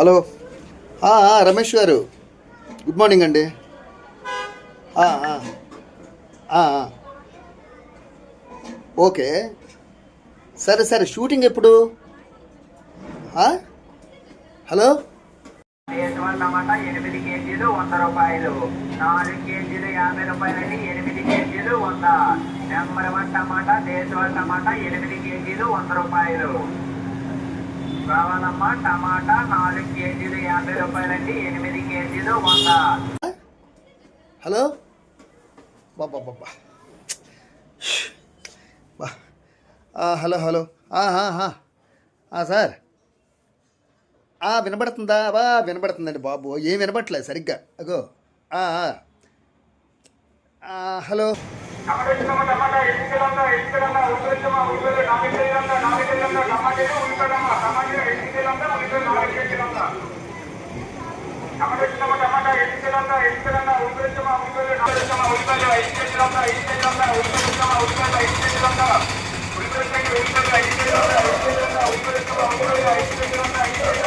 Hello. Ramesh గారు, good morning అండి. ఆ, ఆ, ఆ, ఆ. ఓకే, సరే సరే. షూటింగ్ ఎప్పుడు? ఆ? హలో. దేశవాళ టమాటా 8 కేజీలు 100 రూపాయలు, 4 కేజీలు 50 రూపాయలండి. 8 కేజీలు 100. నెంబర్ 1 టమాటా, దేశవాళ టమాటా 8 కేజీలు 100 రూపాయలు. కావాలమ్మా టమాటా 4 కేజీలు 50 రూపాయలండి. 8 కేజీలు 100. హలో. బాబా బాబా. బా. Hello hello. సార్, వినబడుతుందా? వినబడుతుందండి బాబు. ఏం వినబడట్లేదు సరిగ్గా. అగో. ఆ, ఆ. హలో.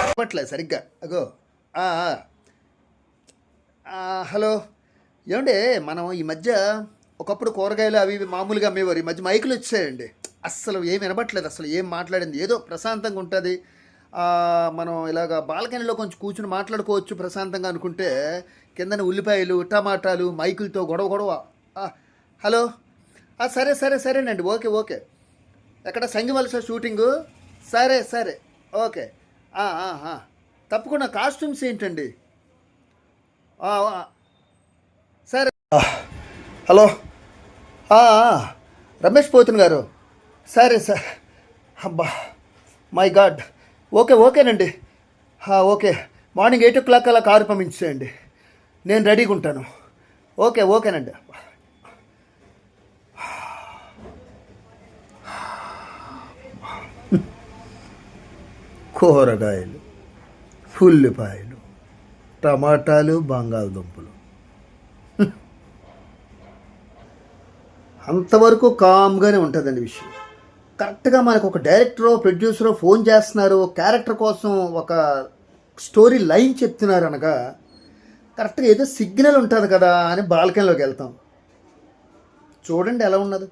వినబడట్లేదు సరిగ్గా. అగో. ఆ, ఆ. హలో. ఏమంటే మనం ఈ మధ్య ఒకప్పుడు కూరగాయలు అవి ఇవి మామూలుగా అమ్మేవారు. ఈ మధ్య మైకులు వచ్చాయండి. అస్సలు ఏం వినబట్లేదు. అసలు ఏం మాట్లాడింది ఏదో ప్రశాంతంగా ఉంటుంది. మనం ఇలాగ బాల్కనీలో కొంచెం కూర్చుని మాట్లాడుకోవచ్చు ప్రశాంతంగా అనుకుంటే కిందన ఉల్లిపాయలు టమాటాలు మైకులతో గొడవ గొడవ. ఆ, హలో. సరే సరే సరేనండి. Okay okay. ఎక్కడ సంగివలస షూటింగు? సరే సరే. ఓకే. తప్పకుండా. కాస్ట్యూమ్స్ ఏంటండి? సరే. హలో. రమేష్ పోతున్ గారు. సరే సార్. అబ్బా, మై గాడ్. ఓకేనండి. ఓకే. మార్నింగ్ 8 o'clock అలా కారు పంపించేయండి. నేను రెడీగా ఉంటాను. ఓకేనండి. కూరగాయలు, ఉల్లిపాయలు, టమాటాలు, బంగాళదుంపలు. అంతవరకు కామ్గానే ఉంటుందండి విషయం. కరెక్ట్గా మనకు ఒక డైరెక్టరో ప్రొడ్యూసరో ఫోన్ చేస్తున్నారు, క్యారెక్టర్ కోసం ఒక స్టోరీ లైన్ చెప్తున్నారు అనగా కరెక్ట్గా ఏదో సిగ్నల్ ఉంటుంది కదా అని బాల్కనీలోకి వెళ్తాం. చూడండి ఎలా ఉన్నది.